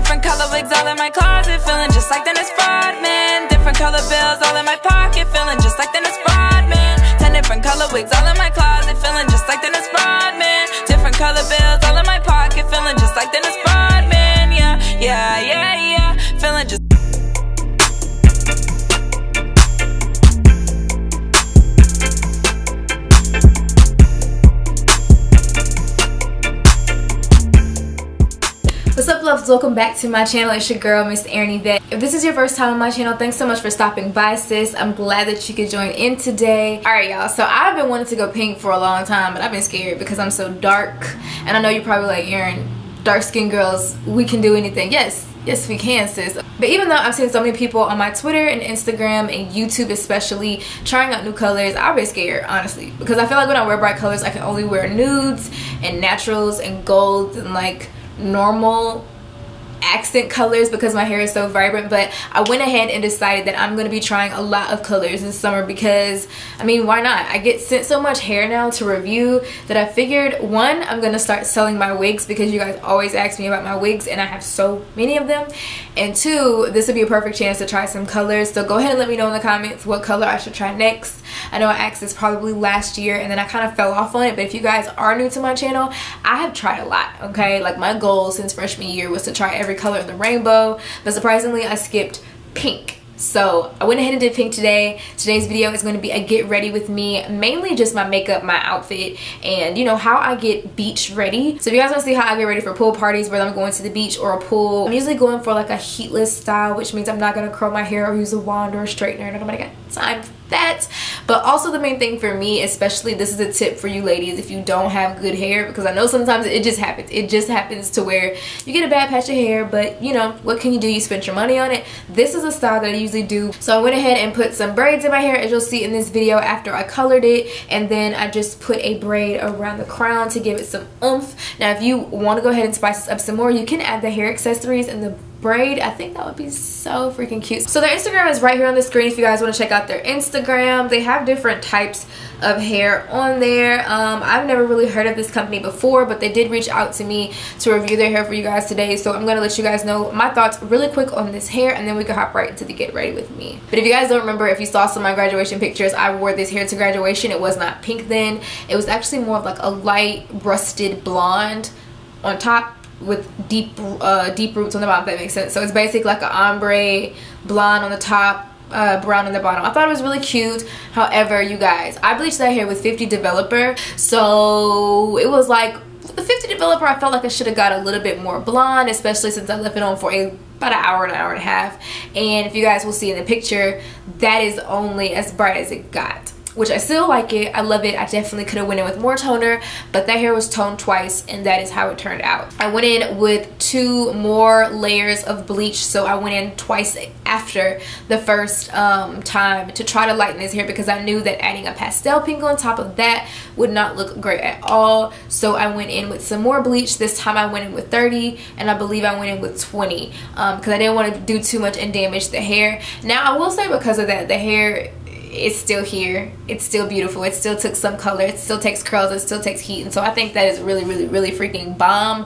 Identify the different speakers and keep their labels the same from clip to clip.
Speaker 1: Different color wigs all in my closet, feeling just like Dennis Rodman. Different color bills all in my pocket, feeling just like Dennis Rodman. 10 different color wigs all in my closet, feeling just like Dennis Rodman. Different color bills all in my pocket, feeling just like Dennis Rodman. Yeah, yeah, yeah, yeah, feeling just.
Speaker 2: What's up, loves? Welcome back to my channel. It's your girl, Miss Erin Yvette. If this is your first time on my channel, thanks so much for stopping by, sis. I'm glad that you could join in today. Alright, y'all, so I've been wanting to go pink for a long time, but I've been scared because I'm so dark. And I know you're probably like, Erin, dark-skinned girls, we can do anything. Yes, we can, sis. But even though I've seen so many people on my Twitter and Instagram and YouTube especially trying out new colors, I've been scared, honestly. Because I feel like when I wear bright colors, I can only wear nudes and naturals and golds and like normal accent colors because my hair is so vibrant. But I went ahead and decided that I'm going to be trying a lot of colors this summer because, I mean, why not? I get sent so much hair now to review that I figured, one, I'm going to start selling my wigs because you guys always ask me about my wigs and I have so many of them. And two, this would be a perfect chance to try some colors. So go ahead and let me know in the comments what color I should try next. I know I asked this probably last year and then I kind of fell off on it, but if you guys are new to my channel, I have tried a lot, okay? Like my goal since freshman year was to try every color in the rainbow, but surprisingly I skipped pink. So I went ahead and did pink today. Today's video is going to be a get ready with me, mainly just my makeup, my outfit, and you know how I get beach ready. So if you guys want to see how I get ready for pool parties, whether I'm going to the beach or a pool, I'm usually going for like a heatless style, which means I'm not going to curl my hair or use a wand or a straightener. Nobody got time for that. But also the main thing for me, especially, this is a tip for you ladies if you don't have good hair, because I know sometimes it just happens. It just happens to where you get a bad patch of hair, but you know, what can you do? You spent your money on it. This is a style that I usually do. So I went ahead and put some braids in my hair, as you'll see in this video, after I colored it, and then I just put a braid around the crown to give it some oomph. Now if you want to go ahead and spice this up some more, you can add the hair accessories and the braid. I think that would be so freaking cute. So their Instagram is right here on the screen if you guys want to check out their Instagram. They have different types of hair on there. I've never really heard of this company before, but they did reach out to me to review their hair for you guys today, so I'm gonna let you guys know my thoughts really quick on this hair, and then we can hop right into the get ready with me. But if you guys don't remember, if you saw some of my graduation pictures, I wore this hair to graduation. It was not pink then. It was actually more of like a light rusted blonde on top with deep roots on the bottom, if that makes sense. So it's basically like an ombre blonde on the top, brown on the bottom. I thought it was really cute. However, you guys, I bleached that hair with 50 Developer, so it was like the 50 Developer, I felt like I should have got a little bit more blonde, especially since I left it on for about an hour and a half. And if you guys will see in the picture, that is only as bright as it got, which I still like it. I love it. I definitely could have went in with more toner, but that hair was toned twice and that is how it turned out. I went in with 2 more layers of bleach, so I went in twice after the first time to try to lighten this hair because I knew that adding a pastel pink on top of that would not look great at all. So I went in with some more bleach. This time I went in with 30 and I believe I went in with 20 because I didn't want to do too much and damage the hair. Now I will say, because of that, the hair, it's still here, it's still beautiful, it still took some color, it still takes curls, it still takes heat, and so I think that is really freaking bomb.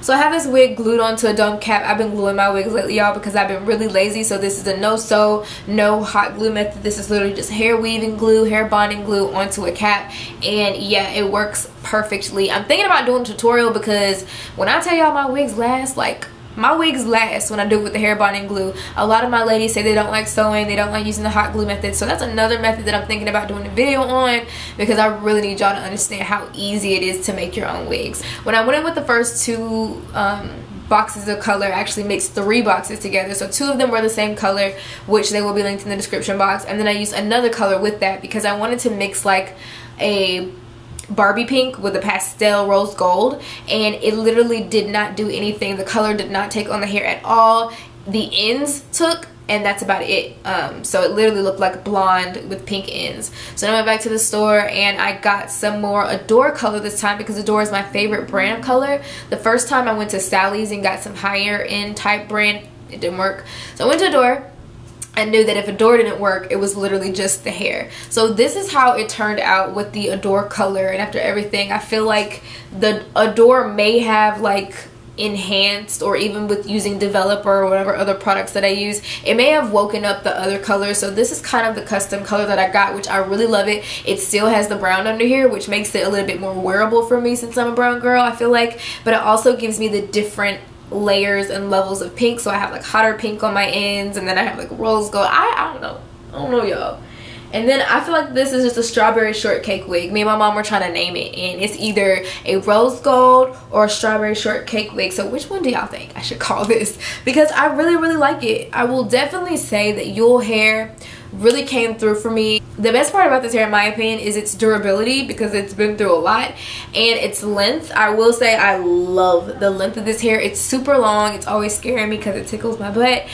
Speaker 2: So I have this wig glued onto a dome cap. I've been gluing my wigs lately, y'all, because I've been really lazy. So this is a no-sew, no hot glue method. This is literally just hair weaving glue, hair bonding glue onto a cap, and yeah, it works perfectly. I'm thinking about doing a tutorial because when I tell y'all my wigs last, like, my wigs last when I do it with the hair bonding glue. A lot of my ladies say they don't like sewing, they don't like using the hot glue method, so that's another method that I'm thinking about doing a video on because I really need y'all to understand how easy it is to make your own wigs. When I went in with the first 2 boxes of color, I actually mixed 3 boxes together, so 2 of them were the same color, which they will be linked in the description box, and then I used another color with that because I wanted to mix like a Barbie pink with a pastel rose gold, and it literally did not do anything. The color did not take on the hair at all. The ends took, and that's about it. So it literally looked like blonde with pink ends. So then I went back to the store and I got some more Adore color this time because Adore is my favorite brand of color. The first time I went to Sally's and got some higher end type brand, it didn't work. So I went to Adore. I knew that if Adore didn't work, it was literally just the hair. So this is how it turned out with the Adore color, and after everything, I feel like the Adore may have like enhanced, or even with using developer or whatever other products that I use, it may have woken up the other colors. So this is kind of the custom color that I got, which I really love it. It still has the brown under here, which makes it a little bit more wearable for me since I'm a brown girl, I feel like. But it also gives me the different layers and levels of pink. So I have like hotter pink on my ends, and then I have like rose gold. I don't know y'all. And then I feel like this is just a strawberry shortcake wig. Me and my mom were trying to name it, and it's either a rose gold or a strawberry shortcake wig. So which one do y'all think I should call this? Because I really like it. I will definitely say that Eullair really came through for me. The best part about this hair, in my opinion, is its durability, because it's been through a lot, and its length. I will say I love the length of this hair. It's super long. It's always scaring me because it tickles my butt.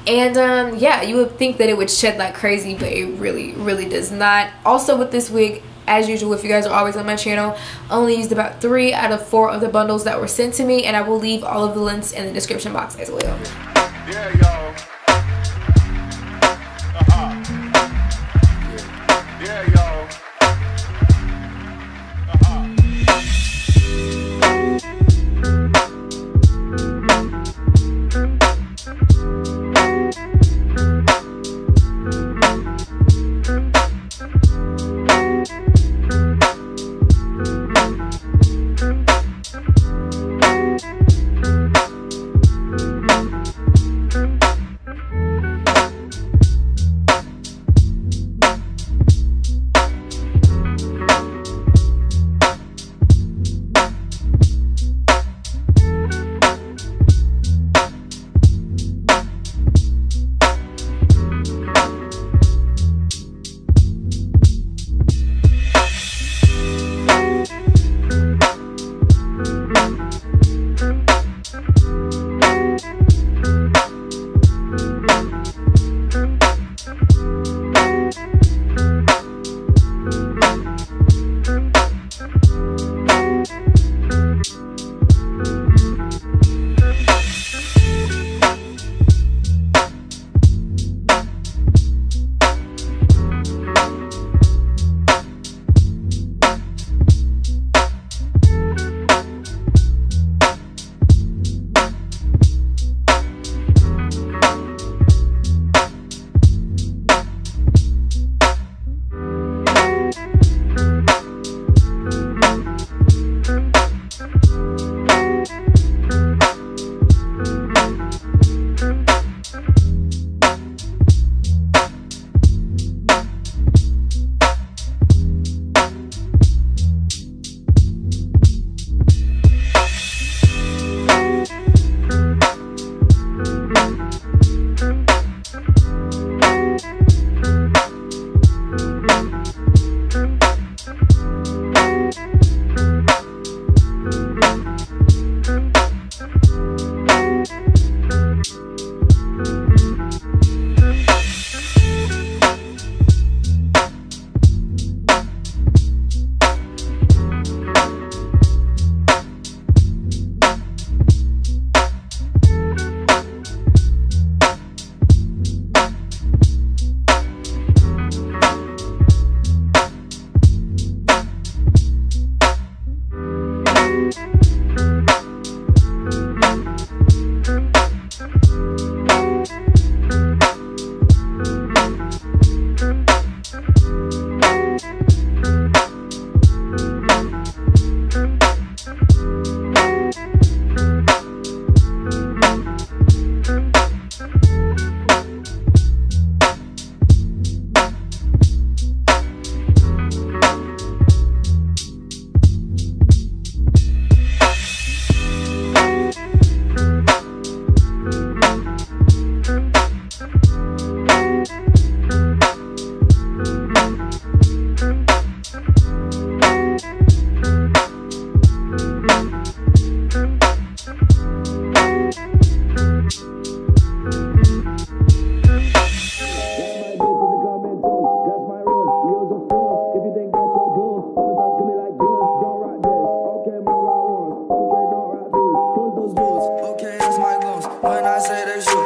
Speaker 2: And yeah, you would think that it would shed like crazy, but it really does not. Also with this wig, as usual, if you guys are always on my channel, only used about 3 out of 4 of the bundles that were sent to me, and I will leave all of the links in the description box as well.
Speaker 3: Yeah, y'all. Yeah, y'all.
Speaker 4: When I say that you